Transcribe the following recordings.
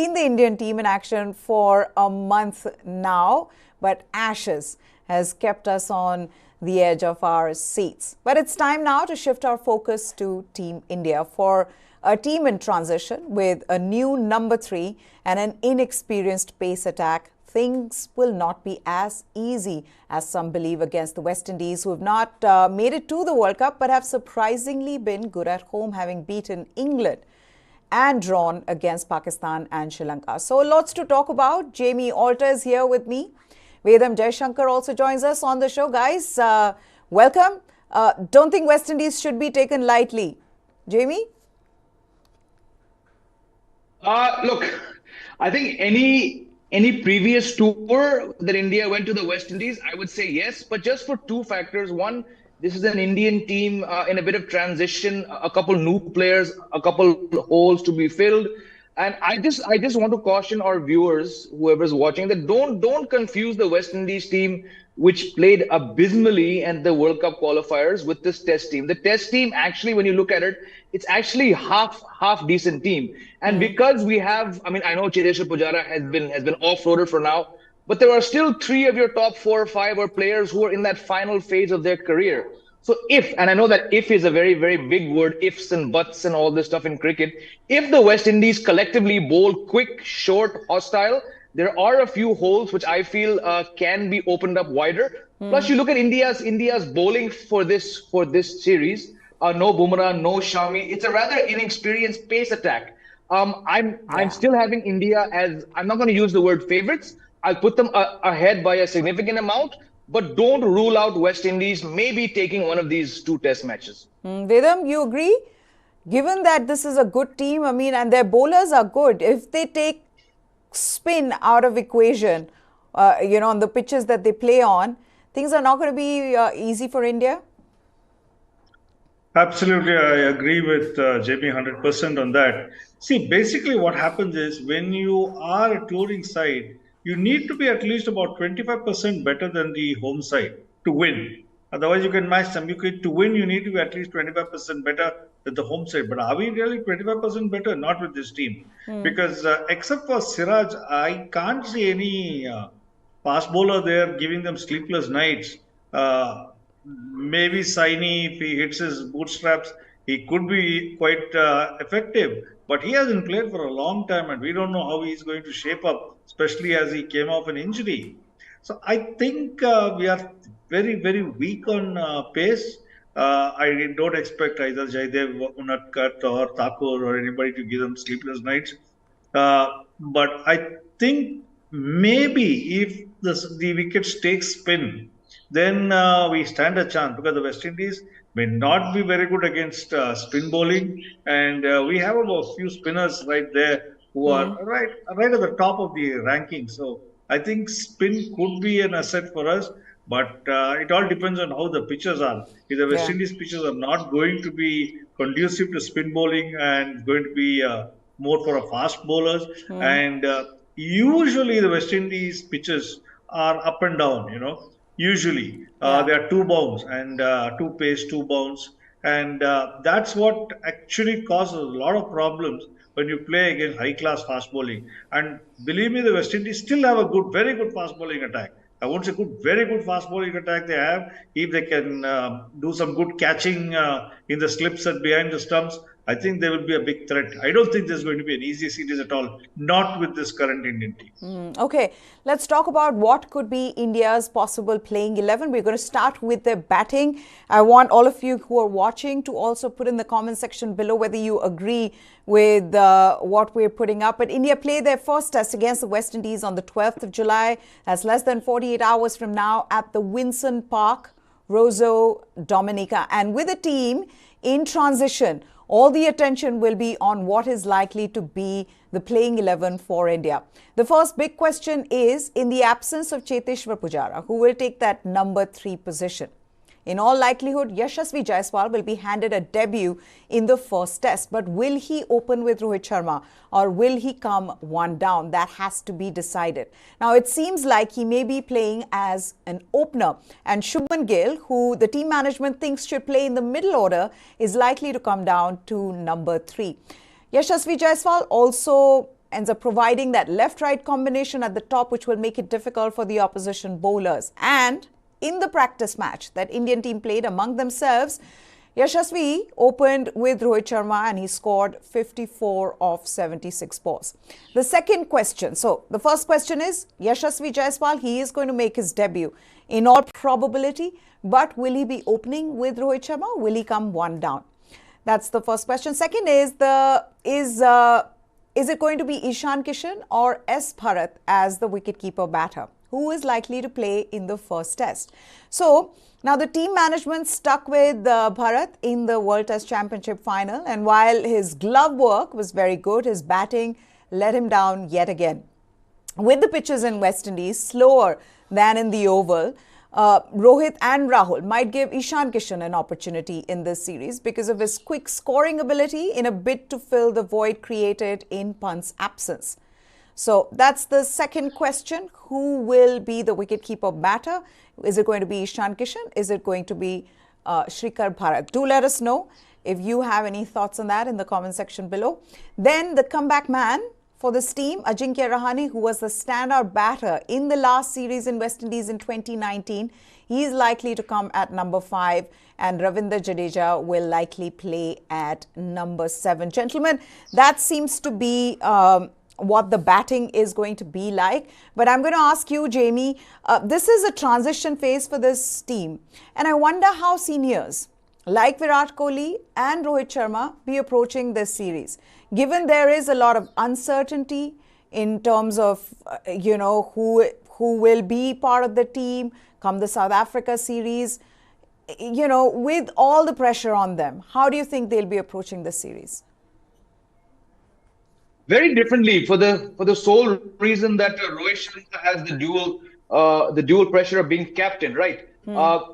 seen the Indian team in action for a month now, but Ashes has kept us on the edge of our seats. But it's time now to shift our focus to Team India. For a team in transition with a new number 3 and an inexperienced pace attack, things will not be as easy as some believe against the West Indies, who have not made it to the World Cup but have surprisingly been good at home, having beaten England and drawn against Pakistan and Sri Lanka. So lots to talk about. Jamie Alter is here with me. Vedam Jaishankar also joins us on the show. Guys, welcome. Don't think West Indies should be taken lightly. Jamie? Look, I think any previous tour that India went to the West Indies, I would say yes, but just for two factors. One, this is an Indian team in a bit of transition, a couple new players, a couple holes to be filled. And I just want to caution our viewers, whoever's watching, that don't confuse the West Indies team, which played abysmally at the World Cup qualifiers, with this Test team. The Test team, actually, when you look at it, it's actually half decent team. And because we have, I mean, I know Cheteshwar Pujara has been off-roaded for now, but there are still 3 of your top 4 or 5 are players who are in that final phase of their career. So if, and I know that if is a very, very big word, ifs and buts and all this stuff in cricket, if the West Indies collectively bowl quick, short, hostile, there are a few holes which I feel can be opened up wider. Plus, you look at India's bowling for this series. No Bumrah, no Shami. It's a rather inexperienced pace attack. I'm still having India as, I'm not going to use the word favorites. I'll put them ahead by a significant amount. But don't rule out West Indies maybe taking one of these 2 Test matches. Vedam, you agree? Given that this is a good team, I mean, and their bowlers are good, if they take spin out of equation, on the pitches that they play on, things are not going to be easy for India? Absolutely, I agree with JP 100% on that. See, basically what happens is when you are a touring side, you need to be at least about 25% better than the home side to win. Otherwise, you can match them. To win, you need to be at least 25% better than the home side. But are we really 25% better? Not with this team. Because except for Siraj, I can't see any fast bowler there giving them sleepless nights. Maybe Saini, if he hits his bootstraps, he could be quite effective. But he hasn't played for a long time, and we don't know how he's going to shape up, especially as he came off an injury. So I think we are very, very weak on pace. I don't expect either Jaydev, Unadkat or Thakur or anybody to give them sleepless nights. But I think maybe if the wickets take spin, then we stand a chance, because the West Indies may not be very good against spin bowling, and we have about a few spinners right there who are right at the top of the ranking. So I think spin could be an asset for us, but it all depends on how the pitches are. If the West Indies pitches are not going to be conducive to spin bowling and going to be more for a fast bowlers, and usually the West Indies pitches are up and down, Usually, there are 2 bounce and 2 pace, 2 bounce. And that's what actually causes a lot of problems when you play against high-class fast bowling. And believe me, the West Indies still have a very good fast bowling attack. I won't say very good fast bowling attack they have. If they can do some good catching in the slips and behind the stumps, I think they will be a big threat. I don't think there's going to be an easy series at all, not with this current Indian team. Okay, let's talk about what could be India's possible playing 11. We're going to start with their batting. I want all of you who are watching to also put in the comment section below whether you agree with what we're putting up. But India play their first test against the West Indies on the 12th of July. That's less than 48 hours from now at the Windsor Park, Roseau, Dominica. And with a team in transition, all the attention will be on what is likely to be the playing 11 for India. The first big question is, in the absence of Cheteshwar Pujara, who will take that number 3 position? In all likelihood, Yashasvi Jaiswal will be handed a debut in the first test. But will he open with Rohit Sharma or will he come one down? That has to be decided. Now, it seems like he may be playing as an opener. And Shubman Gill, who the team management thinks should play in the middle order, is likely to come down to number 3. Yashasvi Jaiswal also ends up providing that left-right combination at the top, which will make it difficult for the opposition bowlers. And in the practice match that Indian team played among themselves, Yashasvi opened with Rohit Sharma and he scored 54 of 76 balls. The second question, so the first question is Yashasvi Jaiswal, he is going to make his debut in all probability, but will he be opening with Rohit Sharma? Will he come one down? That's the first question. Second is it going to be Ishan Kishan or S. Bharat as the wicketkeeper batter? Who is likely to play in the first test? So now the team management stuck with Bharat in the World Test Championship final, and while his glove work was very good, his batting let him down yet again. With the pitches in West Indies slower than in the Oval, Rohit and Rahul might give Ishan Kishan an opportunity in this series because of his quick scoring ability in a bid to fill the void created in Pant's absence. So that's the second question. Who will be the wicketkeeper batter? Is it going to be Ishan Kishan? Is it going to be Shrikar Bharat? Do let us know if you have any thoughts on that in the comment section below. Then the comeback man for this team, Ajinkya Rahane, who was the standout batter in the last series in West Indies in 2019. He is likely to come at number 5 and Ravindra Jadeja will likely play at number 7. Gentlemen, that seems to be what the batting is going to be like. But I'm going to ask you, Jamie, this is a transition phase for this team. And I wonder how seniors like Virat Kohli and Rohit Sharma be approaching this series, given there is a lot of uncertainty in terms of, who will be part of the team come the South Africa series, with all the pressure on them. How do you think they'll be approaching this series? Very differently, for the sole reason that Rohit Sharma has the dual pressure of being captain, right?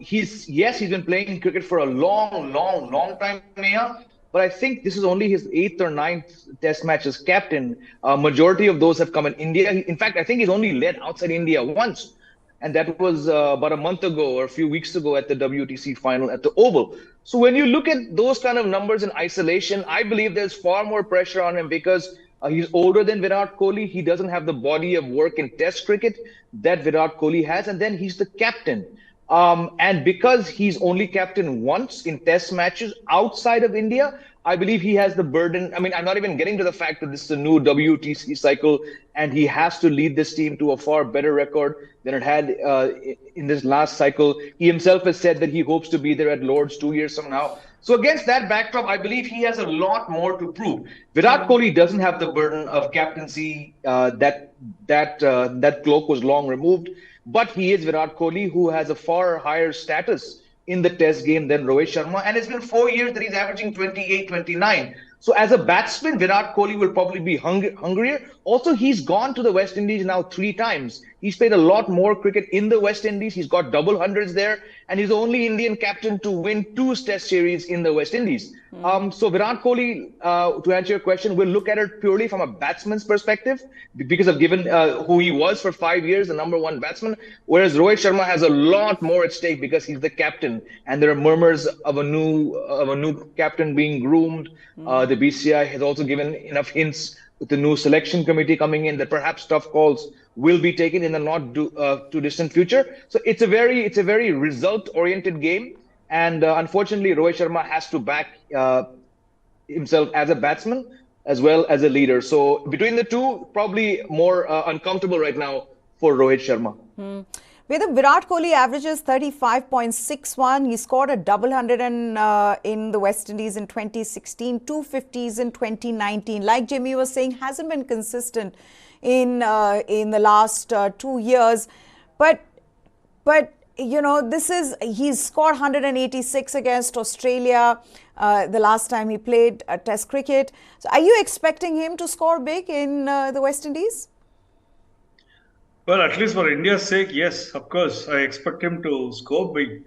He's been playing cricket for a long time, Neha. But I think this is only his 8th or 9th test match as captain. Majority of those have come in India. In fact, I think he's only led outside India once. And that was about a month ago or a few weeks ago at the WTC final at the Oval. So when you look at those kind of numbers in isolation, I believe there's far more pressure on him because he's older than Virat Kohli. He doesn't have the body of work in test cricket that Virat Kohli has. And then he's the captain. And because he's only captain once in test matches outside of India, I believe he has the burden. I mean, I'm not even getting to the fact that this is a new WTC cycle and he has to lead this team to a far better record than it had in this last cycle. He himself has said that he hopes to be there at Lord's 2 years from now. So against that backdrop, I believe he has a lot more to prove. Virat Kohli doesn't have the burden of captaincy. That cloak was long removed. But he is Virat Kohli, who has a far higher status in the test game than Rohit Sharma. And it's been 4 years that he's averaging 28, 29. So as a batsman, Virat Kohli will probably be hungrier. Also, he's gone to the West Indies now 3 times. He's played a lot more cricket in the West Indies. He's got double hundreds there. And he's the only Indian captain to win 2 test series in the West Indies. So Virat Kohli, to answer your question, will look at it purely from a batsman's perspective because of given who he was for 5 years, the number 1 batsman. Whereas Rohit Sharma has a lot more at stake because he's the captain. And there are murmurs of a new captain being groomed. The BCI has also given enough hints with the new selection committee coming in that perhaps tough calls will be taken in the not too distant future. So it's a very result-oriented game, and unfortunately, Rohit Sharma has to back himself as a batsman as well as a leader. So between the two, probably more uncomfortable right now for Rohit Sharma. Virat Kohli averages 35.61. He scored a double hundred in the West Indies in 2016, 250s in 2019. Like Jimmy was saying, hasn't been consistent in the last 2 years. But he's scored 186 against Australia the last time he played Test cricket. So are you expecting him to score big in the West Indies? Well, at least for India's sake, yes, of course, I expect him to score big.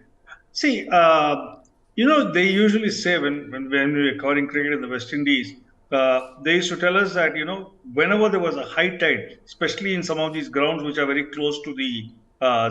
See, they usually say when we're covering cricket in the West Indies, they used to tell us that, whenever there was a high tide, especially in some of these grounds which are very close to the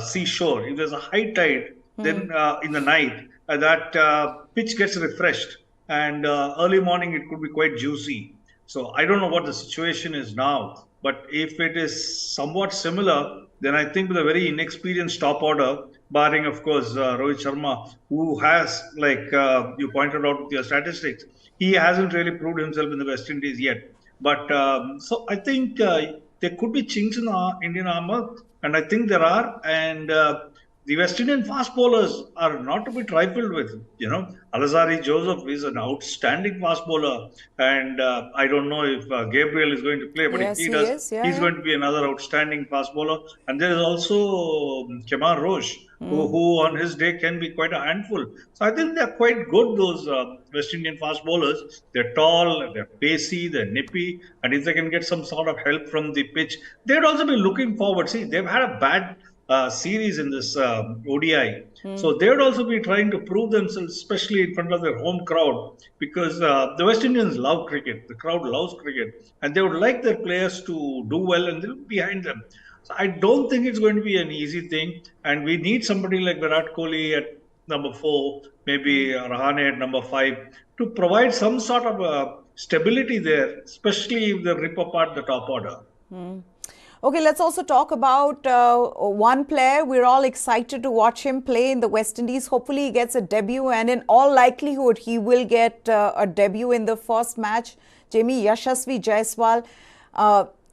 seashore, if there's a high tide, then in the night, that pitch gets refreshed and early morning it could be quite juicy. So I don't know what the situation is now, but if it is somewhat similar, then I think with a very inexperienced top order, barring of course Rohit Sharma, who has, like you pointed out with your statistics, he hasn't really proved himself in the West Indies yet. But so I think there could be chinks in the Indian armor, and I think there are. And the West Indian fast bowlers are not to be trifled with. Alazari Joseph is an outstanding fast bowler, and I don't know if Gabriel is going to play, but if Yes, he he does, is. Yeah, he's yeah. going to be another outstanding fast bowler. And there is also Kemar Roche, who on his day can be quite a handful. So I think they're quite good, those West Indian fast bowlers. They're tall, they're pacey, they're nippy, and if they can get some sort of help from the pitch, they'd also be looking forward. See, they've had a bad series in this ODI. So they would also be trying to prove themselves, especially in front of their home crowd, because the West Indians love cricket. The crowd loves cricket, and they would like their players to do well, and they'll be behind them. So I don't think it's going to be an easy thing, and we need somebody like Virat Kohli at number 4, maybe Rahane at number 5, to provide some sort of stability there, especially if they rip apart the top order. Okay, let's also talk about one player. We're all excited to watch him play in the West Indies. Hopefully he gets a debut, and in all likelihood he will get a debut in the first match. Jamie, Yashasvi Jaiswal.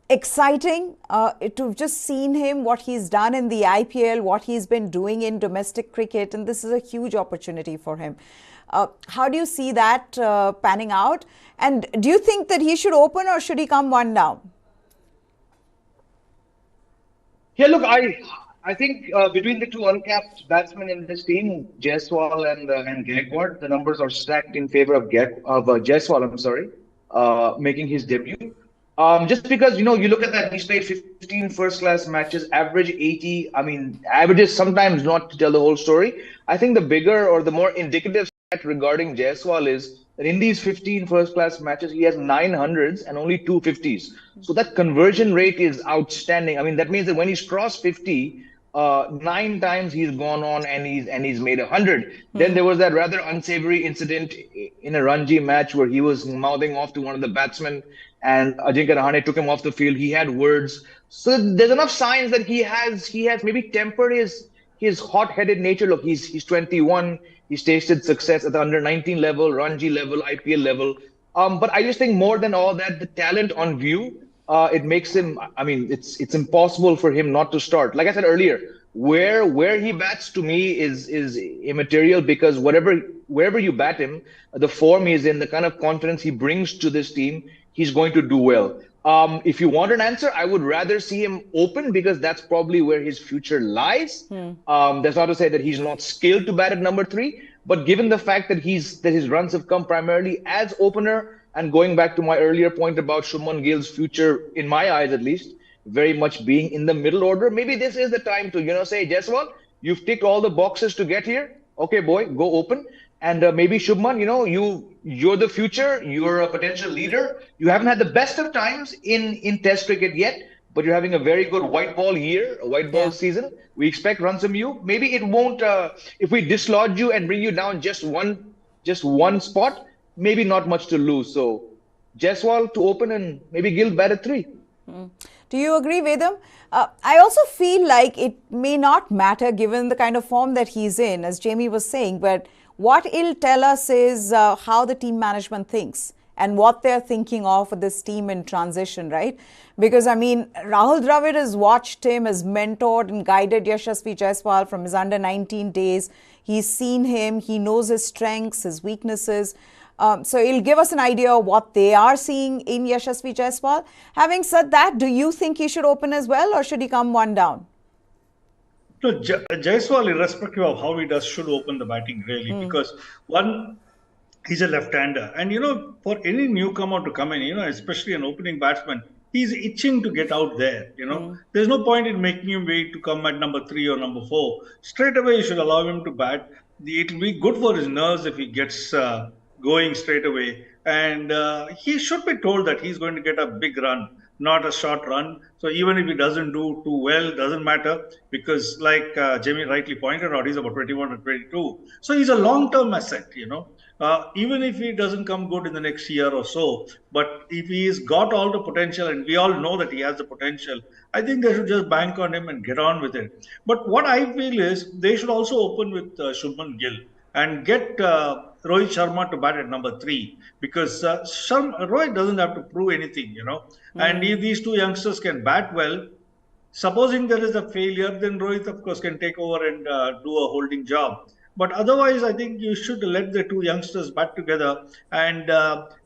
Exciting to have just seen him, what he's done in the IPL, what he's been doing in domestic cricket, and this is a huge opportunity for him. How do you see that panning out? And do you think that he should open, or should he come one down? Yeah, look, I think between the two uncapped batsmen in this team, Jaiswal and Gaikwad, the numbers are stacked in favor of Jaiswal. I'm sorry, making his debut. Just because you look at that, he's played 15 first-class matches, average 80. I mean, averages sometimes not to tell the whole story. I think the bigger or the more indicative stat regarding Jaiswal is that in these 15 first-class matches, he has 900s and only 250s. So that conversion rate is outstanding. I mean, that means that when he's crossed 50, 9 times he's gone on and he's made 100. Then there was that rather unsavory incident in a Ranji match where he was mouthing off to one of the batsmen, and Ajinkya Rahane took him off the field. He had words. So there's enough signs that he has maybe tempered his hot-headed nature. Look, he's 21. He's tasted success at the under 19 level, Ranji level, IPL level. But I just think more than all that, the talent on view, it makes him. I mean, it's impossible for him not to start. Like I said earlier, where he bats to me is immaterial, because wherever you bat him, the form he's in, the kind of confidence he brings to this team, he's going to do well. If you want an answer, I would rather see him open, because that's probably where his future lies. That's not to say that he's not skilled to bat at number 3, but given the fact that his runs have come primarily as opener, and going back to my earlier point about Shubman Gill's future, in my eyes at least, very much being in the middle order, maybe this is the time to say, Jaiswal, you've ticked all the boxes to get here. Okay, boy, go open. And maybe Shubman, you're the future. You're a potential leader. You haven't had the best of times in Test cricket yet, but you're having a very good white ball year, a white ball season. We expect runs from you. Maybe it won't. If we dislodge you and bring you down just one spot, maybe not much to lose. So Jaiswal to open, and maybe Gill bat at 3. Do you agree, Vedam? I also feel like it may not matter given the kind of form that he's in, as Jamie was saying, but what it'll tell us is how the team management thinks and what they're thinking of for this team in transition, right? Because, I mean, Rahul Dravid has watched him, has mentored and guided Yashasvi Jaiswal from his under 19 days. He's seen him. He knows his strengths, his weaknesses. So it'll give us an idea of what they are seeing in Yashasvi Jaiswal. Having said that, do you think he should open as well, or should he come one down? No, Jaiswal, irrespective of how he does, should open the batting really, because one, he's a left-hander, and for any newcomer to come in, especially an opening batsman, he's itching to get out there. There's no point in making him wait to come at number 3 or number 4. Straight away, you should allow him to bat. It'll be good for his nerves if he gets going straight away, and he should be told that he's going to get a big run, not a short run. So even if he doesn't do too well, doesn't matter, because like Jamie rightly pointed out, he's about 21 or 22. So he's a long-term asset, even if he doesn't come good in the next year or so. But if he's got all the potential, and we all know that he has the potential, I think they should just bank on him and get on with it. But what I feel is they should also open with Shubman Gill and get Rohit Sharma to bat at number three, because Rohit doesn't have to prove anything, you know. And if these two youngsters can bat well, supposing there is a failure, then Rohit, of course, can take over and do a holding job. But otherwise, I think you should let the two youngsters bat together. And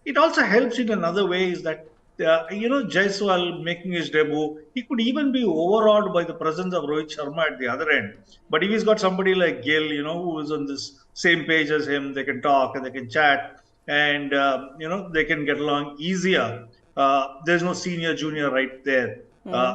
it also helps in another way is that, Jaiswal making his debut, he could even be overawed by the presence of Rohit Sharma at the other end. But if he's got somebody like Gill, who is on this same page as him, they can talk and they can chat and, they can get along easier. There's no senior junior right there.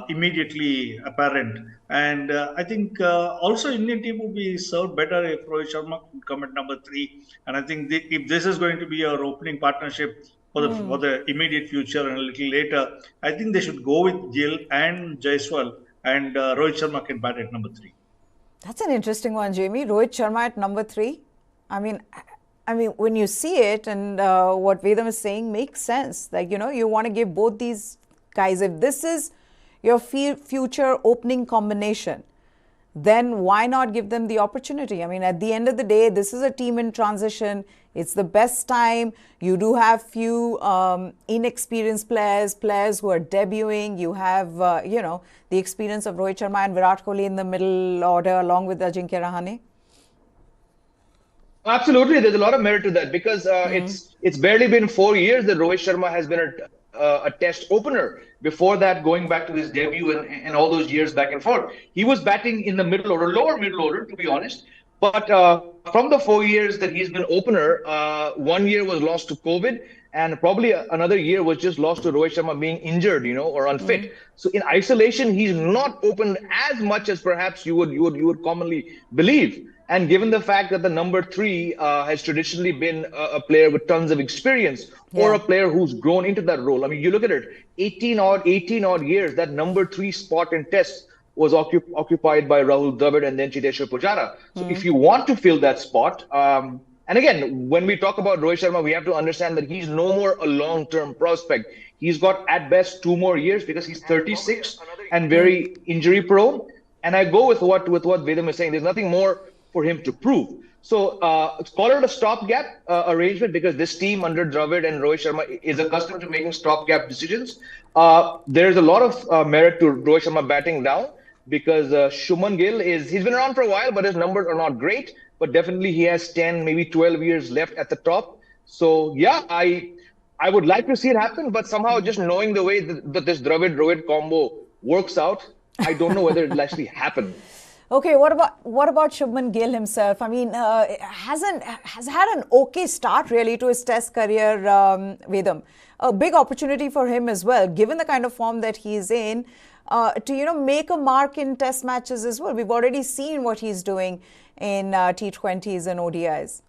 Immediately apparent. And I think also Indian team would be served better if Rohit Sharma could come at number three. And I think if this is going to be our opening partnership for the immediate future and a little later, I think they should go with Gill and Jaiswal, and Rohit Sharma can bat at number three. That's an interesting one, Jamie. Rohit Sharma at number three. I mean, when you see it, and what Vedam is saying makes sense. Like, you want to give both these guys, if this is your future opening combination, then why not give them the opportunity? I mean, at the end of the day, this is a team in transition. It's the best time. You do have few inexperienced players who are debuting. You have, the experience of Rohit Sharma and Virat Kohli in the middle order along with Ajinkya Rahane. Absolutely, there's a lot of merit to that, because it's barely been 4 years that Rohit Sharma has been a test opener. Before that, going back to his debut and all those years back and forth, he was batting in the middle order, lower middle order, to be honest. But from the 4 years that he's been opener, 1 year was lost to COVID, and probably another year was just lost to Rohit Sharma being injured, or unfit. So in isolation, he's not opened as much as perhaps you would commonly believe. And given the fact that the number three has traditionally been a player with tons of experience, or a player who's grown into that role. I mean, you look at it, 18 odd years, that number three spot in tests was occupied by Rahul Dravid and then Chiteshwar Pujara. So if you want to fill that spot, and again, when we talk about Rohit Sharma, we have to understand that he's no more a long-term prospect. He's got at best 2 more years, because he's 36 and very injury prone. And I go with what Vedam is saying. There's nothing more for him to prove. So call it a stopgap arrangement, because this team under Dravid and Rohit Sharma is accustomed to making stopgap decisions. There's a lot of merit to Rohit Sharma batting down, because Shubman Gill he's been around for a while, but his numbers are not great. But definitely he has 10, maybe 12 years left at the top. So yeah, I would like to see it happen, but somehow just knowing the way that this Dravid-Rohit combo works out, I don't know whether it'll actually happen. Okay, what about Shubman Gill himself? I mean, has had an okay start really to his Test career, Vedam. A big opportunity for him as well, given the kind of form that he's in, to make a mark in Test matches as well. We've already seen what he's doing in T20s and ODIs.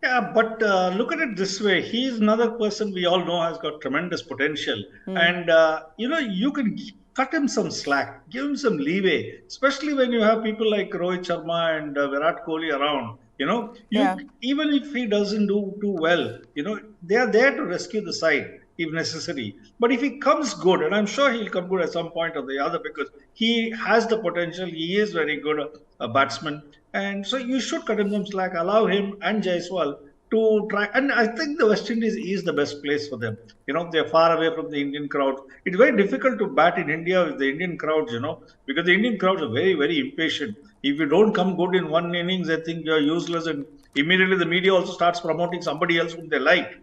Yeah, but look at it this way. He's another person we all know has got tremendous potential. And, you can cut him some slack, give him some leeway, especially when you have people like Rohit Sharma and Virat Kohli around. Even if he doesn't do too well, they are there to rescue the side if necessary. But if he comes good, and I'm sure he'll come good at some point or the other, because he has the potential, he is very good a batsman. And so you should cut him some slack, allow him and Jaiswal to try. And I think the West Indies is the best place for them. They're far away from the Indian crowd. It's very difficult to bat in India with the Indian crowds, because the Indian crowds are very, very impatient. If you don't come good in one innings, they think you're useless. And immediately the media also starts promoting somebody else whom they like.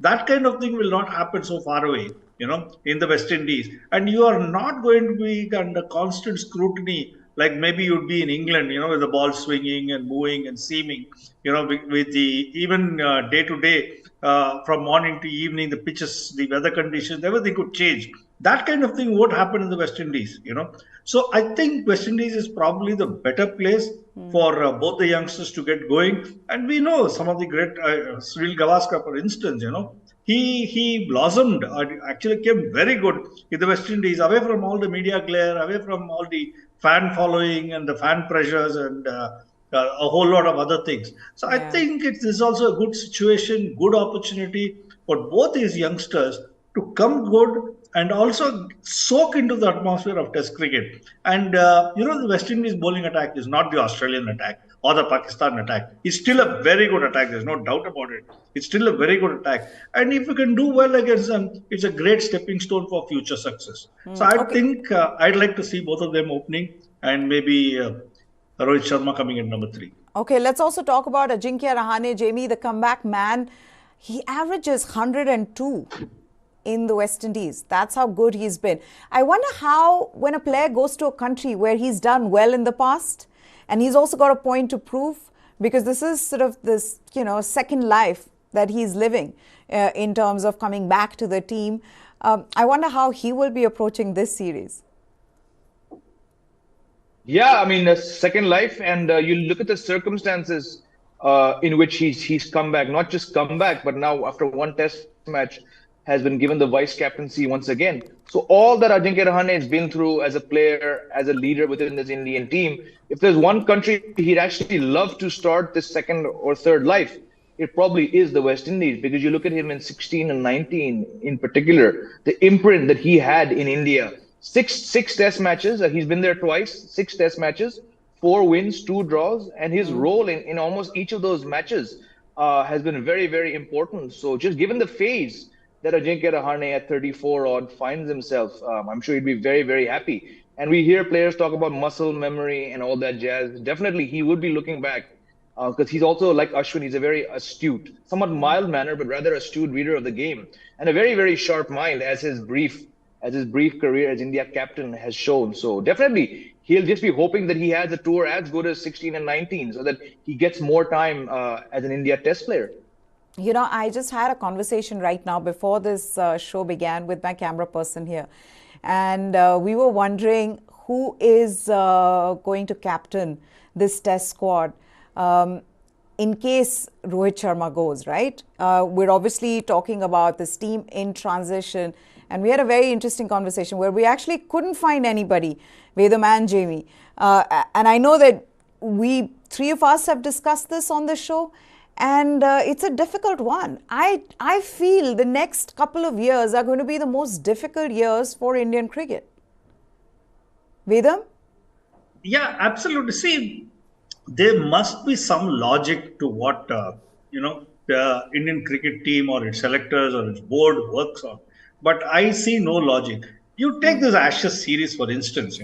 That kind of thing will not happen so far away, in the West Indies. And you are not going to be under constant scrutiny like maybe you'd be in England, with the ball swinging and moving and seaming, with the even day to day, from morning to evening, the pitches, the weather conditions, everything could change. That kind of thing won't happen in the West Indies, So I think West Indies is probably the better place for both the youngsters to get going. And we know some of the great, Sunil Gavaskar, for instance, he blossomed, actually came very good in the West Indies, away from all the media glare, away from all the fan following and the fan pressures and a whole lot of other things. So I Yeah. think this is also a good situation, good opportunity for both these youngsters to come good and also soak into the atmosphere of Test cricket. And the West Indies bowling attack is not the Australian attack or the Pakistan attack. It's still a very good attack. There's no doubt about it. It's still a very good attack. And if we can do well against them, it's a great stepping stone for future success. So I Okay. think I'd like to see both of them opening and maybe Rohit Sharma coming in number 3. Okay, let's also talk about Ajinkya Rahane, Jamie, the comeback man. He averages 102 in the West Indies. That's how good he's been. I wonder how, when a player goes to a country where he's done well in the past, and he's also got a point to prove, because this is sort of this, second life that he's living in terms of coming back to the team. I wonder how he will be approaching this series. Yeah, I mean, a second life, and you look at the circumstances in which he's come back, not just come back, but now after one test match has been given the vice captaincy once again. So all that Ajinkya Rahane has been through as a player, as a leader within this Indian team, if there's one country he'd actually love to start this second or third life, it probably is the West Indies, because you look at him in 16 and 19 in particular, the imprint that he had in India. Six test matches. He's been there twice, 6 test matches, 4 wins, 2 draws, and his role in almost each of those matches has been very, very important. So just given the phase that Ajinkya Rahane at 34 odd finds himself, I'm sure he'd be very, very happy. And we hear players talk about muscle memory and all that jazz. Definitely, he would be looking back because he's also like Ashwin. He's a very astute, somewhat mild mannered, but rather astute reader of the game, and a very, very sharp mind, as his brief career as India captain has shown. So definitely, he'll just be hoping that he has a tour as good as 16 and 19 so that he gets more time as an India test player. I just had a conversation right now before this show began with my camera person here. And we were wondering who is going to captain this test squad in case Rohit Sharma goes, right? We're obviously talking about this team in transition. And we had a very interesting conversation where we actually couldn't find anybody, Vedam and Jamie. And I know that we, 3 of us, have discussed this on the show. And it's a difficult one. I feel the next couple of years are going to be the most difficult years for Indian cricket. Vedam? Yeah, absolutely. See, there must be some logic to what, the Indian cricket team or its selectors or its board works on. But I see no logic. You take this Ashes series, for instance,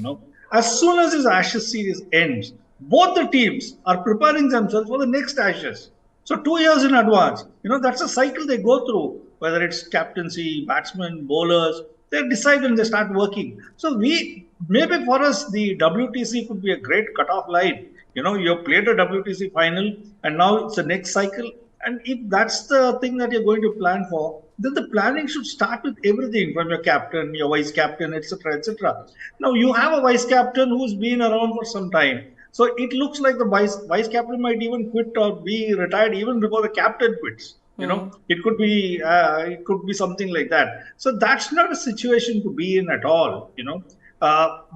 as soon as this Ashes series ends, both the teams are preparing themselves for the next Ashes. So 2 years in advance, that's a cycle they go through, whether it's captaincy, batsmen, bowlers, they decide and they start working. So maybe for us, the WTC could be a great cutoff line. You've played a WTC final and now it's the next cycle. And if that's the thing that you're going to plan for, then the planning should start with everything from your captain, your vice captain, etc., etc. Now you have a vice captain who's been around for some time. So it looks like the vice captain might even quit or be retired even before the captain quits. It could be something like that. So that's not a situation to be in at all.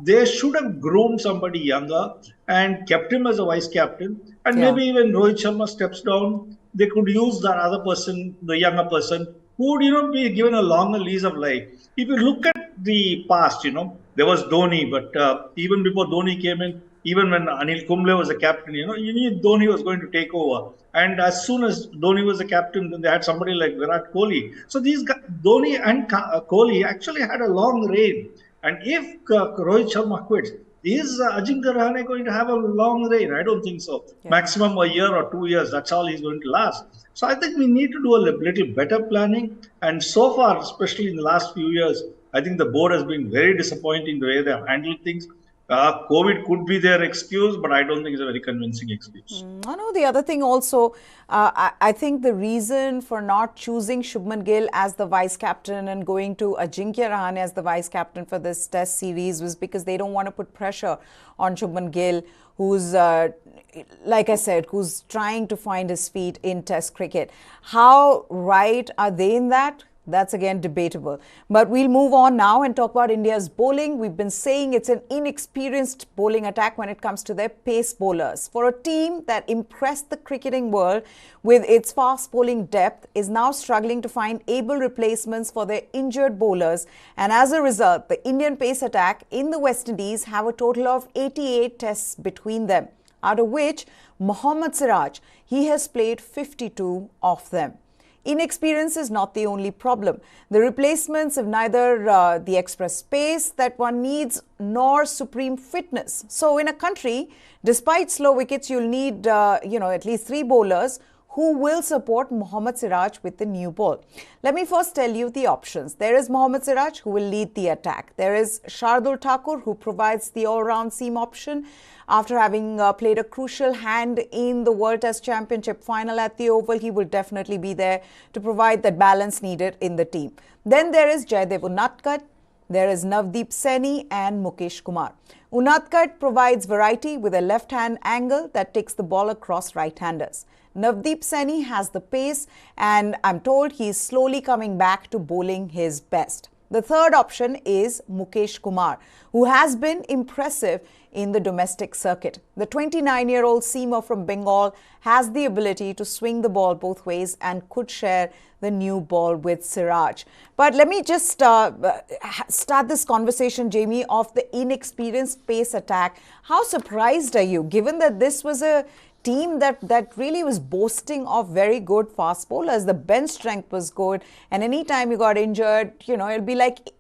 They should have groomed somebody younger and kept him as a vice captain. And maybe when Rohit Sharma steps down, they could use that other person, the younger person, who would, be given a longer lease of life. If you look at the past, there was Dhoni, but even before Dhoni came in, even when Anil Kumble was the captain, you knew Dhoni was going to take over. And as soon as Dhoni was the captain, then they had somebody like Virat Kohli. So these guys, Dhoni and Kohli actually had a long reign. And if Rohit Sharma quits, is Ajinkya Rahane going to have a long reign? I don't think so. Yeah. Maximum a year or 2 years. That's all he's going to last. So I think we need to do a little better planning. And so far, especially in the last few years, I think the board has been very disappointing the way they have handled things. COVID could be their excuse, but I don't think it's a very convincing excuse. I know the other thing also, I think the reason for not choosing Shubman Gill as the vice captain and going to Ajinkya Rahane as the vice captain for this test series was because they don't want to put pressure on Shubman Gill, who's, like I said, who's trying to find his feet in test cricket. How right are they in that? That's again debatable. But we'll move on now and talk about India's bowling. We've been saying it's an inexperienced bowling attack when it comes to their pace bowlers. For a team that impressed the cricketing world with its fast bowling depth, is now struggling to find able replacements for their injured bowlers. And as a result, the Indian pace attack in the West Indies have a total of 88 tests between them, out of which Mohammad Siraj, he has played 52 of them. Inexperience is not the only problem. The replacements have neither the express pace that one needs nor supreme fitness. So in a country, despite slow wickets, you'll need at least 3 bowlers who will support Mohammad Siraj with the new ball. Let me first tell you the options. There is Mohammad Siraj, who will lead the attack. There is Shardul Thakur, who provides the all-round seam option after having played a crucial hand in the World Test Championship final at the Oval. He will definitely be there to provide that balance needed in the team. Then there is Jaydev Unadkat, there is Navdeep Saini and Mukesh Kumar. Unadkat provides variety with a left-hand angle that takes the ball across right-handers. Navdeep Saini has the pace, and I'm told he's slowly coming back to bowling his best. The third option is Mukesh Kumar, who has been impressive in the domestic circuit. The 29-year-old seamer from Bengal has the ability to swing the ball both ways and could share the new ball with Siraj. But let me just start this conversation, Jamie, of the inexperienced pace attack. How surprised are you, given that this was a team that really was boasting of very good fast bowlers? The bench strength was good, and anytime you got injured, it'll be like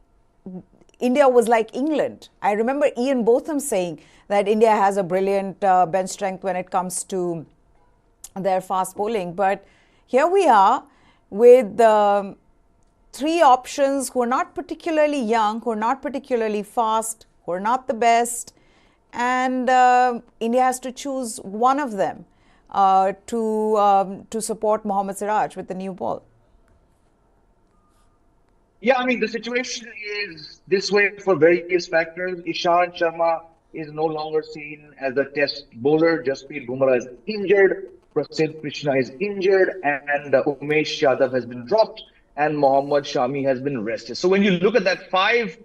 India was like England. I remember Ian Botham saying that India has a brilliant bench strength when it comes to their fast bowling. But here we are with 3 options who are not particularly young, who are not particularly fast, who are not the best. And India has to choose one of them to support Mohammad Siraj with the new ball. Yeah, I mean, the situation is this way for various factors. Ishant Sharma is no longer seen as a test bowler. Jasprit Bumrah is injured. Prasidh Krishna is injured. And Umesh Yadav has been dropped. And Mohammad Shami has been rested. So when you look at that, five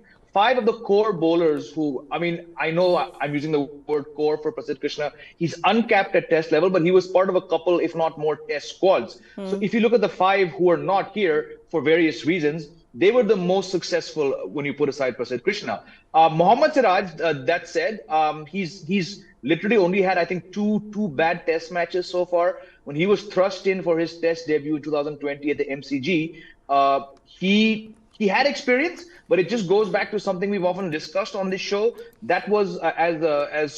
of the core bowlers who, I know I'm using the word core for Prasidh Krishna. He's uncapped at test level, but he was part of a couple, if not more, test squads. So if you look at the 5 who are not here for various reasons, they were the most successful when you put aside Prasidh Krishna. Mohammad Siraj, that said, he's literally only had, I think, two bad test matches so far. When he was thrust in for his test debut in 2020 at the MCG, he had experience, but it just goes back to something we've often discussed on this show. That was, as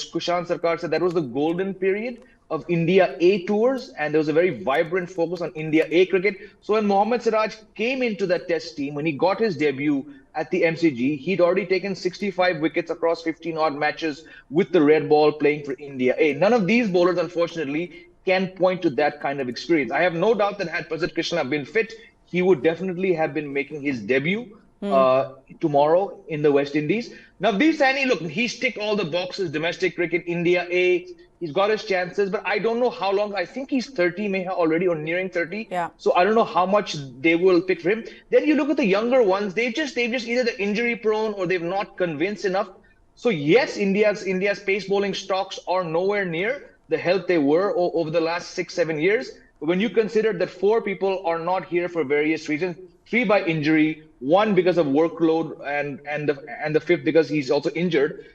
Kushant Sarkar said, that was the golden period of India A tours, and there was a very vibrant focus on India A cricket. So when Mohammad Siraj came into that test team, when he got his debut at the MCG, he'd already taken 65 wickets across 15-odd matches with the red ball playing for India A. None of these bowlers, unfortunately, can point to that kind of experience. I have no doubt that had Prasidh Krishna been fit, he would definitely have been making his debut tomorrow in the West Indies. Navdeep Saini, look, he's ticked all the boxes, domestic cricket, India A. He's got his chances, but I don't know how long. I think he's 30 Meha already, or nearing 30. Yeah. So I don't know how much they will pick for him. Then you look at the younger ones, they've just either the injury prone or they've not convinced enough. So yes, India's pace bowling stocks are nowhere near the health they were over the last 6-7 years. But when you consider that 4 people are not here for various reasons, 3 by injury, 1 because of workload, and the 5th because he's also injured,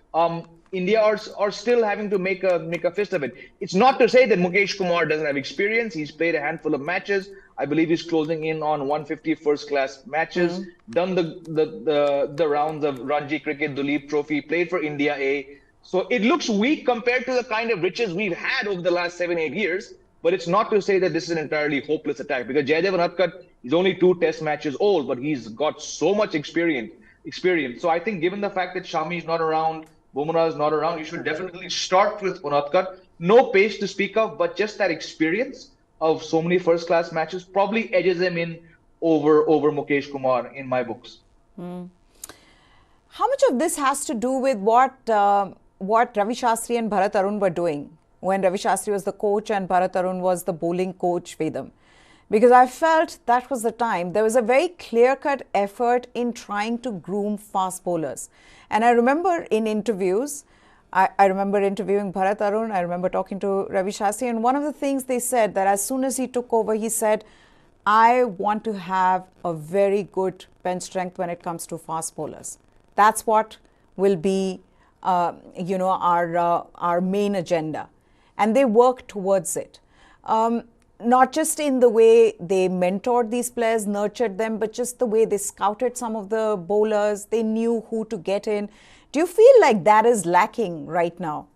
India are still having to make a fist of it. It's not to say that Mukesh Kumar doesn't have experience. He's played a handful of matches. I believe he's closing in on 150 first-class matches, done the rounds of Ranji Cricket, Duleep Trophy, played for India A. So it looks weak compared to the kind of riches we've had over the last 7-8 years. But it's not to say that this is an entirely hopeless attack, because Jaydev Unadkat is only 2 test matches old, but he's got so much experience. So I think given the fact that Shami is not around, Bumrah is not around, you should definitely start with Unadkat. No pace to speak of, but just that experience of so many first-class matches probably edges him in over Mukesh Kumar in my books. How much of this has to do with what Ravi Shastri and Bharat Arun were doing when Ravi Shastri was the coach and Bharat Arun was the bowling coach, Vedam? because I felt that was the time. There was a very clear-cut effort in trying to groom fast bowlers. And I remember in interviews, I remember interviewing Bharat Arun, I remember talking to Ravi Shastri, and one of the things they said that as soon as he took over, he said, I want to have a very good bench strength when it comes to fast bowlers. That's what will be, our main agenda. And they worked towards it. Not just in the way they mentored these players, nurtured them, but just the way they scouted some of the bowlers. They knew who to get in. Do you feel like that is lacking right now?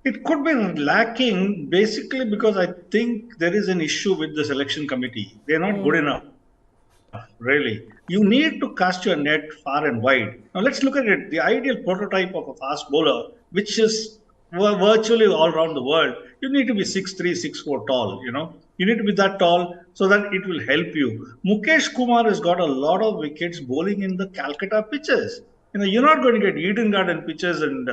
It could be lacking basically because I think there is an issue with the selection committee. They're not good enough, really. You need to cast your net far and wide. Now, let's look at it. The ideal prototype of a fast bowler, which is virtually all around the world, you need to be 6'3", 6'4" tall. You need to be that tall so that it will help you. Mukesh Kumar has got a lot of wickets bowling in the Calcutta pitches. You're not going to get Eden Garden pitches and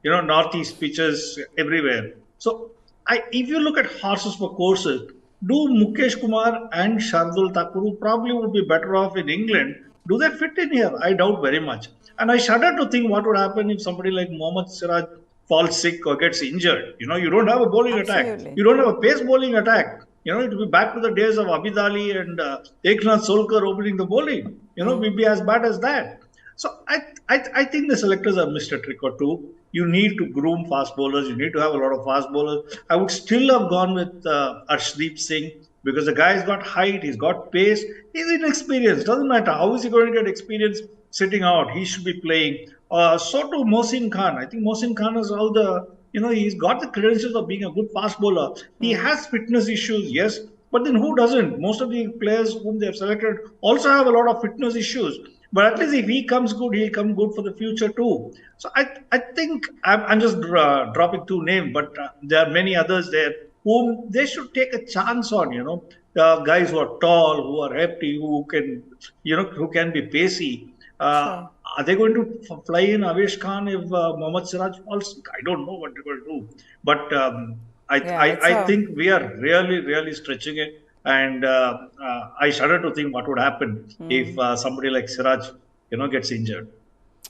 Northeast pitches everywhere. So, if you look at horses for courses, do Mukesh Kumar and Shardul Thakur, who probably would be better off in England, do they fit in here? I doubt very much. And I shudder to think what would happen if somebody like Mohammad Siraj falls sick or gets injured. You don't have a bowling attack. You don't have a pace bowling attack. It will be back to the days of Abid Ali and Eknath Solkar opening the bowling. We'll be as bad as that. So I think the selectors have missed a trick or two. You need to groom fast bowlers. You need to have a lot of fast bowlers. I would still have gone with Arshdeep Singh because the guy's got height, he's got pace, he's inexperienced. Doesn't matter. How is he going to get experience sitting out? He should be playing. So too Mohsin Khan. I think Mohsin Khan has all the, he's got the credentials of being a good fast bowler. He has fitness issues, yes. But then who doesn't? Most of the players whom they have selected also have a lot of fitness issues. But at least if he comes good, he'll come good for the future too. So I think I'm just dropping two names, but there are many others there whom they should take a chance on. Guys who are tall, who are hefty, who can be pacey. Sure. Are they going to fly in Avesh Khan if Mohammad Siraj falls sick? I don't know what they're going to do. But I think we are really, really stretching it. And I shudder to think what would happen if somebody like Siraj, gets injured.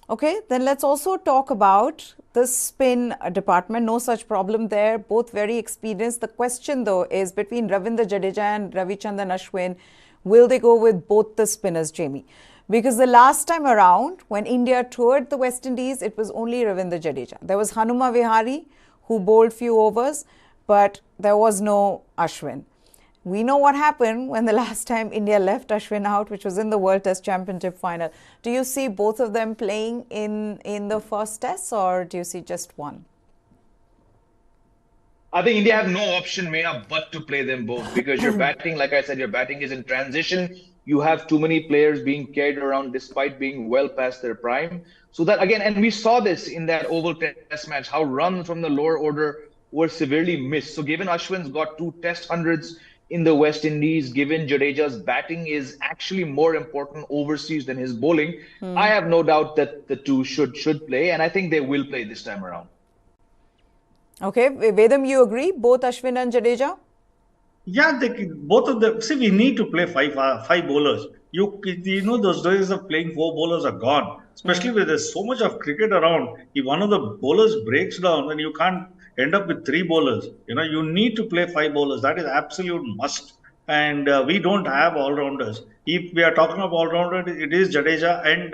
Okay, then let's also talk about the spin department. No such problem there. Both very experienced. The question, though, is between Ravindra Jadeja and Ravichandran Ashwin, will they go with both the spinners, Jamie? Because the last time around, when India toured the West Indies, it was only Ravindra Jadeja. There was Hanuma Vihari, who bowled few overs, but there was no Ashwin. We know what happened when the last time India left Ashwin out, which was in the World Test Championship final. Do you see both of them playing in the first test, or do you see just one? I think India have no option, Maya, but to play them both because your batting, like I said, your batting is in transition. You have too many players being carried around despite being well past their prime. So that again, and we saw this in that Oval Test match, how runs from the lower order were severely missed. So given Ashwin's got 2 Test hundreds in the West Indies, given Jadeja's batting is actually more important overseas than his bowling, I have no doubt that the two should play, and I think they will play this time around. Okay, Vedam, you agree? Both Ashwin and Jadeja? Yeah, both of them. See, we need to play five bowlers. Those days of playing 4 bowlers are gone. Especially where there's so much of cricket around. If one of the bowlers breaks down, then you can't end up with 3 bowlers. You need to play 5 bowlers. That is absolute must. And we don't have all-rounders. If we are talking of all-rounder, it is Jadeja and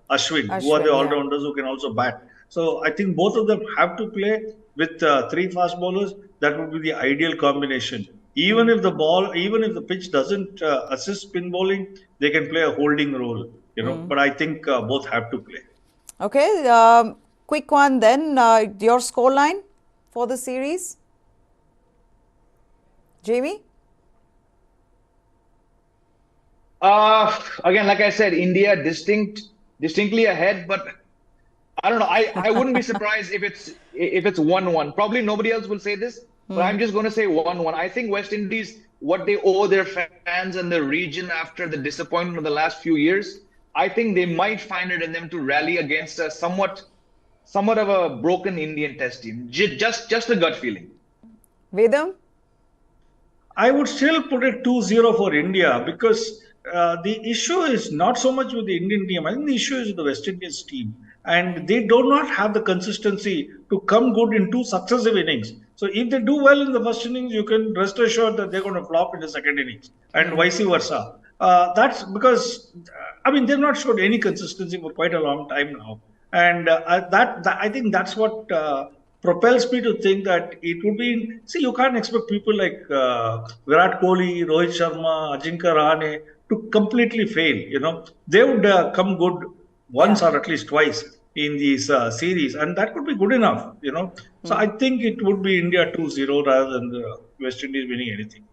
Ashwin, who are the all-rounders who can also bat. So I think both of them have to play with 3 fast bowlers. That would be the ideal combination. Even if the pitch doesn't assist spin bowling, they can play a holding role. But I think both have to play. Okay, quick one then. Your scoreline for the series, Jamie? Again, like I said, India distinctly ahead, but I don't know. I wouldn't be surprised if it's 1-1. Probably nobody else will say this, but I'm just going to say 1-1. I think West Indies, what they owe their fans and the region after the disappointment of the last few years, I think they might find it in them to rally against a somewhat of a broken Indian Test team. Just a gut feeling. Vedam? I would still put it 2-0 for India because the issue is not so much with the Indian team. I think the issue is with the West Indies team. And they do not have the consistency to come good in two successive innings. So if they do well in the first innings, you can rest assured that they're going to flop in the second innings and vice versa. That's because, I mean, they've not showed any consistency for quite a long time now. And that I think that's what propels me to think that it would be. See, you can't expect people like Virat Kohli, Rohit Sharma, Ajinkya Rahane to completely fail. They would come good once Yeah. or at least twice in these series, and that could be good enough. So I think it would be India 2-0 rather than the West Indies winning anything.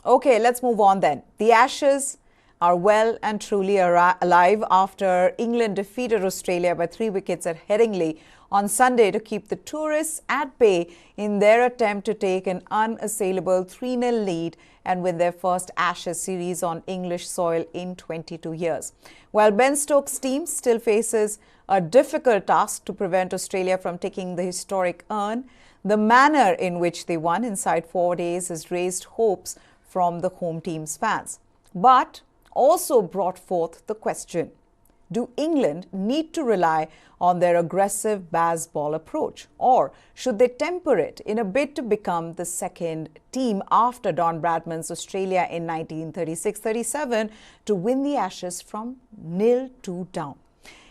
Okay, let's move on then. The Ashes are well and truly alive after England defeated Australia by 3 wickets at Headingley on Sunday to keep the tourists at bay in their attempt to take an unassailable 3-0 lead and win their first Ashes series on English soil in 22 years. While Ben Stokes' team still faces a difficult task to prevent Australia from taking the historic urn, the manner in which they won inside 4 days has raised hopes from the home team's fans, but also brought forth the question: do England need to rely on their aggressive baseball approach, or should they temper it in a bid to become the second team after Don Bradman's Australia in 1936-37 to win the Ashes from 0-2 down?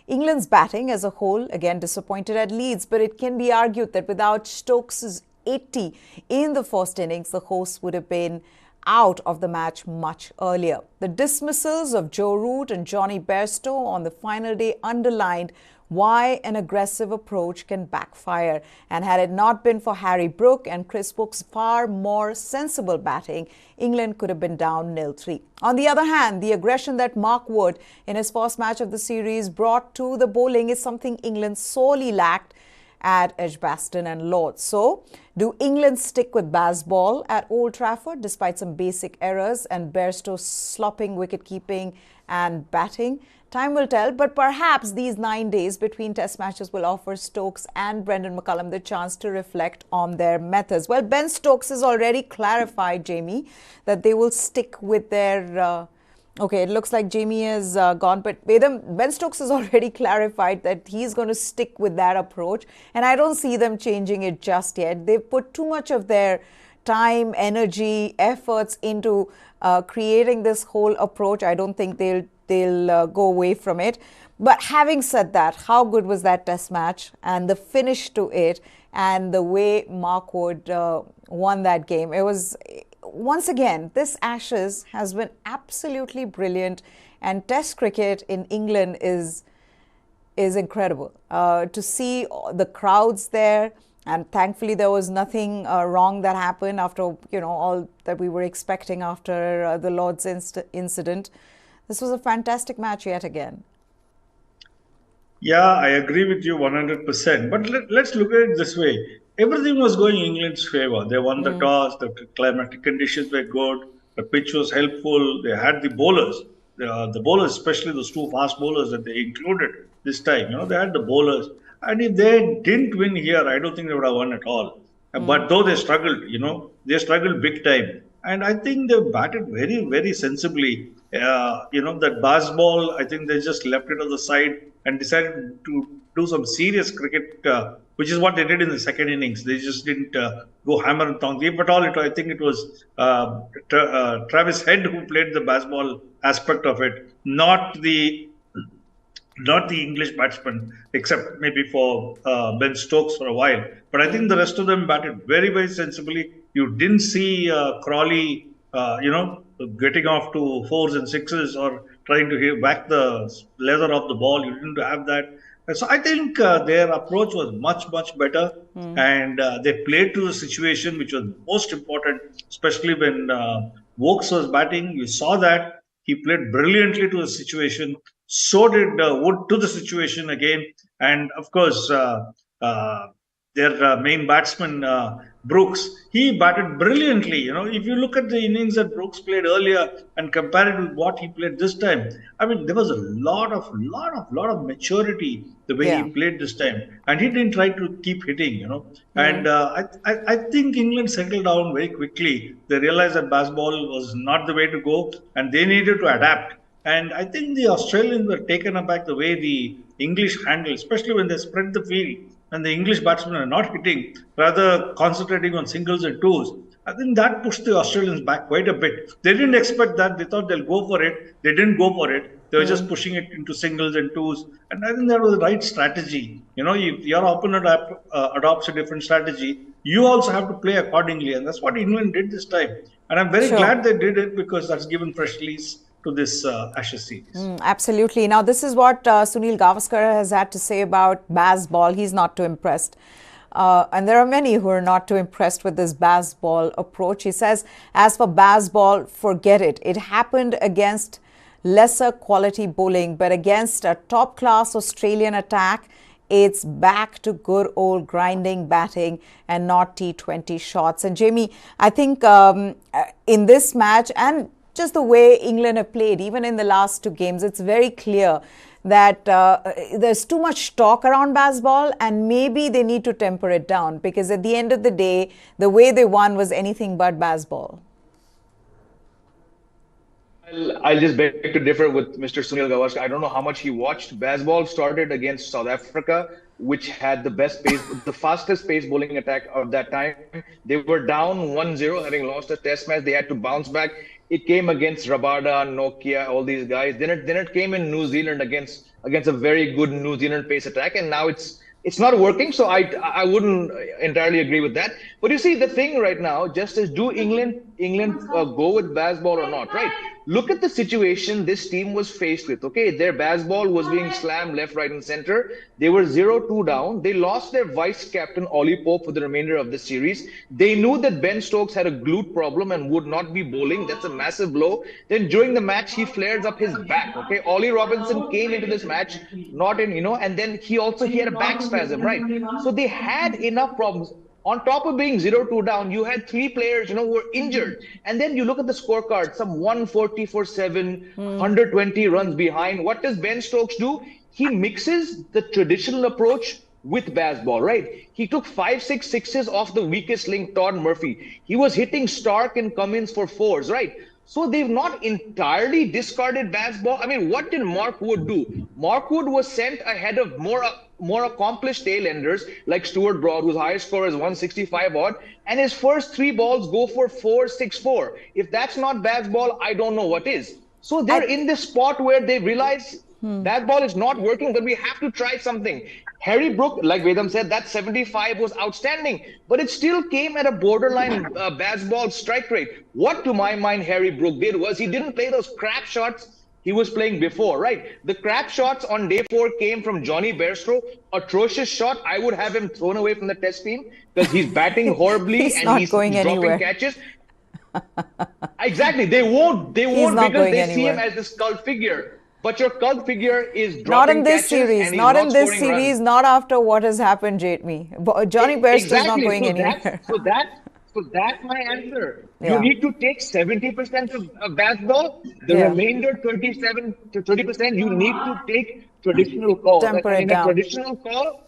England's batting as a whole again disappointed at Leeds, but it can be argued that without Stokes' 80 in the first innings, the hosts would have been out of the match much earlier. The dismissals of Joe Root and Johnny Bairstow on the final day underlined why an aggressive approach can backfire. And had it not been for Harry Brook and Chris Wook's far more sensible batting, England could have been down 0-3. On the other hand, the aggression that Mark Wood in his first match of the series brought to the bowling is something England sorely lacked at Edgbaston and Lord's. So, do England stick with baseball at Old Trafford despite some basic errors and Bairstow's slopping wicket-keeping and batting? Time will tell, but perhaps these 9 days between test matches will offer Stokes and Brendan McCullum the chance to reflect on their methods. Well, Ben Stokes has already clarified, Jamie, that they will stick with their... Okay, it looks like Jamie is gone, but Ben Stokes has already clarified that he's going to stick with that approach, and I don't see them changing it just yet. They've put too much of their time, energy, efforts into creating this whole approach. I don't think they'll go away from it. But having said that, how good was that test match and the finish to it and the way Mark Wood won that game? It was... Once again, this Ashes has been absolutely brilliant, and Test cricket in England is incredible. To see the crowds there, and thankfully there was nothing wrong that happened after all that we were expecting after the Lord's incident. This was a fantastic match yet again. Yeah, I agree with you 100%. But let's look at it this way. Everything was going England's favor. They won the toss, the climatic conditions were good, the pitch was helpful, they had the bowlers. The bowlers, especially those two fast bowlers that they included this time, they had the bowlers. And if they didn't win here, I don't think they would have won at all. But though they struggled, they struggled big time. And I think they batted very, very sensibly. That baseball, I think they just left it on the side and decided to do some serious cricket, which is what they did in the second innings. They just didn't go hammer and tongs. If at all, I think it was Travis Head who played the baseball aspect of it, not the English batsman, except maybe for Ben Stokes for a while. But I think the rest of them batted very, very sensibly. You didn't see Crawley, getting off to fours and sixes or trying to whack the leather off the ball. You didn't have that. So I think their approach was much, much better. And they played to the situation, which was most important, especially when Wokes was batting. You saw that. He played brilliantly to the situation. So did Wood to the situation again. And of course, their main batsman, Brooks. He batted brilliantly. If you look at the innings that Brooks played earlier and compare it with what he played this time, I mean, there was a lot of maturity the way he Yeah. played this time, and he didn't try to keep hitting. And I think England settled down very quickly. They realized that baseball was not the way to go, and they needed to adapt. And I think the Australians were taken aback the way the English handled, especially when they spread the field and the English batsmen are not hitting, rather concentrating on singles and twos. I think that pushed the Australians back quite a bit. They didn't expect that. They thought they'll go for it. They didn't go for it. They were just pushing it into singles and twos. And I think that was the right strategy. If your opponent adopts a different strategy, you also have to play accordingly. And that's what England did this time. And I'm very Sure. glad they did it because that's given fresh lease to this Ashes series. Absolutely. Now, this is what Sunil Gavaskar has had to say about baseball. He's not too impressed. And there are many who are not too impressed with this baseball approach. He says, as for baseball, forget it. It happened against lesser quality bowling, but against a top-class Australian attack, it's back to good old grinding batting and not T20 shots. And Jamie, I think in this match and just the way England have played, even in the last two games, it's very clear that there's too much talk around baseball and maybe they need to temper it down because at the end of the day, the way they won was anything but baseball. I'll just beg to differ with Mr. Sunil Gavaskar. I don't know how much he watched. Baseball started against South Africa, which had the best pace, the fastest pace bowling attack of that time. They were down 1-0, having lost a test match. They had to bounce back. It came against Rabada, Nokia, all these guys. Then it came in New Zealand against a very good New Zealand pace attack, and now it's not working. So I wouldn't entirely agree with that. But you see, the thing right now just is, do England go with baseball or not? Right? Look at the situation this team was faced with. Okay, their baseball was being slammed left, right, and center. They were 0-2 down. They lost their vice captain Ollie Pope for the remainder of the series. They knew that Ben Stokes had a glute problem and would not be bowling. That's a massive blow. Then during the match, he flares up his back. Okay, Ollie Robinson came into this match not in, and then he had a back spasm, right? So they had enough problems. On top of being 0-2 down, you had three players, who were injured. And then you look at the scorecard, some 140 for 7, 120 runs behind. What does Ben Stokes do? He mixes the traditional approach with baseball, right? He took 5-6 sixes off the weakest link, Todd Murphy. He was hitting Stark and Cummins for fours, right? So they've not entirely discarded baseball. I mean, what did Mark Wood do? Mark Wood was sent ahead of more accomplished tailenders like Stuart Broad, whose highest score is 165 odd, and his first three balls go for 4-6-4. If that's not baseball, I don't know what is. So they're in this spot where they realize baseball is not working, but we have to try something. Harry Brook, like Vedam said, that 75 was outstanding, but it still came at a borderline baseball strike rate. What, to my mind, Harry Brook did was he didn't play those crap shots he was playing before, right? The crap shots on day 4 came from Johnny Bairstow. Atrocious shot. I would have him thrown away from the test team because he's batting horribly he's and not he's going dropping anywhere. catches. Exactly. They won't because they see him as this cult figure. But your cult figure is dropping not in this catches series, and he's not in this scoring series, runs. not after what has happened, Jatmi. Johnny Bairstow is not Exactly. going So anywhere. that's my answer. Yeah. You need to take 70% of baseball, the Yeah. remainder 27 to 30%. You need to take traditional calls. Temper And it in a down. traditional call,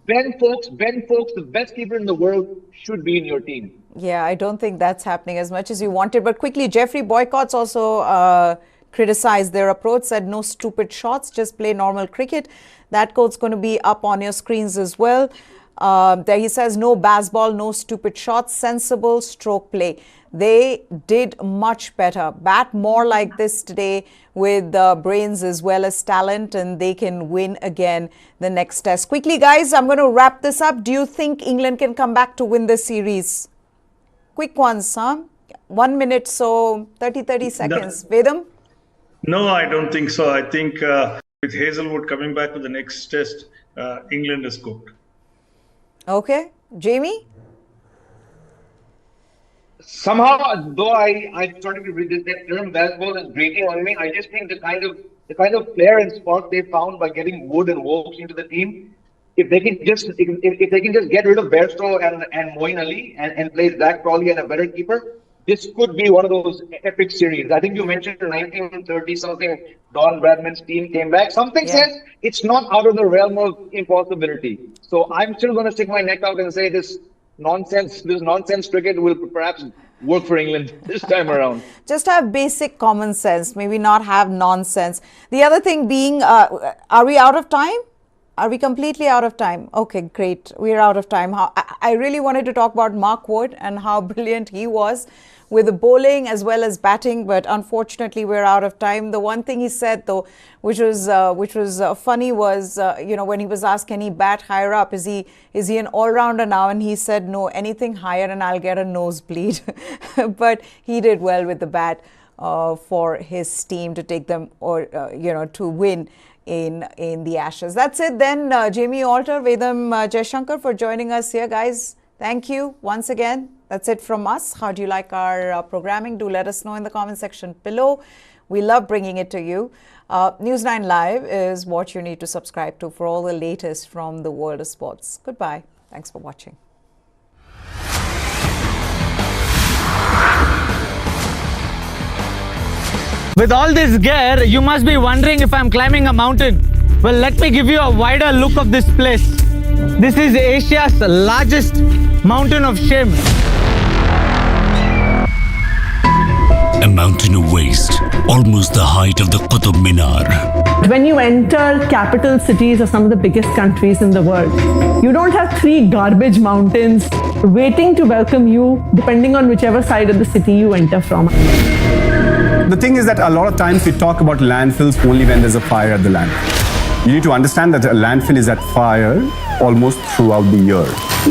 Ben Folks, the best keeper in the world, should be in your team. Yeah, I don't think that's happening as much as you wanted. But quickly, Jeffrey Boycott's also criticized their approach, said no stupid shots, just play normal cricket. That quote's going to be up on your screens as well. There he says, no baseball, no stupid shots, sensible stroke play. They did much better. Bat more like this today with brains as well as talent, and they can win again the next test. Quickly, guys, I'm going to wrap this up. Do you think England can come back to win this series? Quick ones, huh? 1 minute, so 30 seconds. Vedam? No, I don't think so. I think with Hazelwood coming back to the next test, England is cooked. Okay. Jamie? Somehow, though I started to read that term baseball is grating on me, I just think the kind of flair and spark they found by getting Wood and Wokes into the team, if they can just get rid of Bairstow and Moeen Ali and play Zach Crawley and a better keeper, this could be one of those epic series. I think you mentioned 1930 something. Don Bradman's team came back. Something says it's not out of the realm of impossibility. So I'm still going to stick my neck out and say this nonsense cricket will perhaps work for England this time around. Just have basic common sense, maybe not have nonsense. The other thing being, are we out of time? Are we completely out of time? Okay, great. We're out of time. I really wanted to talk about Mark Wood and how brilliant he was with the bowling as well as batting, but unfortunately we're out of time. The one thing he said though, which was funny, was when he was asked, can he bat higher up? Is he an all-rounder now? And he said, no, anything higher and I'll get a nosebleed. But he did well with the bat for his team to take them to win in the Ashes. That's it then. Jamie Alter, Vedam Jaishankar for joining us here, guys. Thank you once again. That's it from us. How do you like our programming? Do let us know in the comment section below. We love bringing it to you. News 9 Live is what you need to subscribe to for all the latest from the world of sports. Goodbye. Thanks for watching. With all this gear, you must be wondering if I'm climbing a mountain. Well, let me give you a wider look of this place. This is Asia's largest mountain of shame. A mountain of waste, almost the height of the Qutub Minar. When you enter capital cities of some of the biggest countries in the world, you don't have 3 garbage mountains waiting to welcome you, depending on whichever side of the city you enter from. The thing is that a lot of times we talk about landfills only when there's a fire at the landfill. You need to understand that a landfill is at fire almost throughout the year.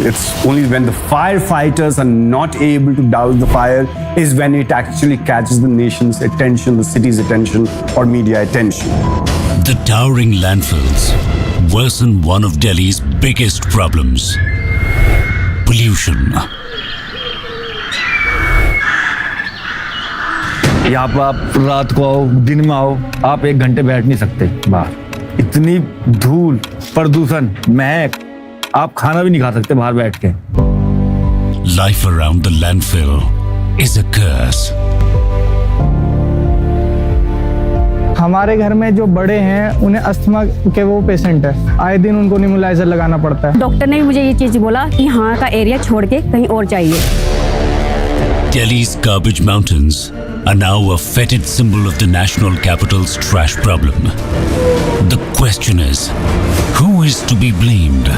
It's only when the firefighters are not able to douse the fire is when it actually catches the nation's attention, the city's attention, or media attention. The towering landfills worsen one of Delhi's biggest problems: pollution. यहाँ पर आप रात को आओ, दिन में आओ, आप 1 घंटे बैठ नहीं सकते बाहर। इतनी धूल, प्रदूषण, महक, आप खाना भी नहीं खा सकते बाहर बैठ के। Life around the landfill is a curse. हमारे घर में जो बड़े हैं उन्हें अस्थमा के वो पेशेंट है, आए दिन उनको नेबुलाइजर लगाना पड़ता है। डॉक्टर ने मुझे ये चीज बोला कि यहाँ का एरिया छोड़ के कहीं और चाहिए। Delhi's garbage mountains are now a fetid symbol of the national capital's trash problem. The question is, who is to be blamed?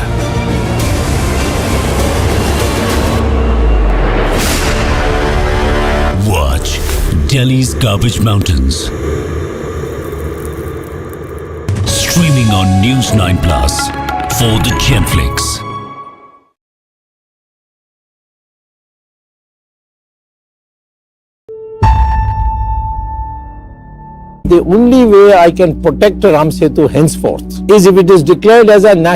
Watch Delhi's Garbage Mountains. Streaming on News 9 Plus for the Genflix. The only way I can protect Ram Setu henceforth is if it is declared as a national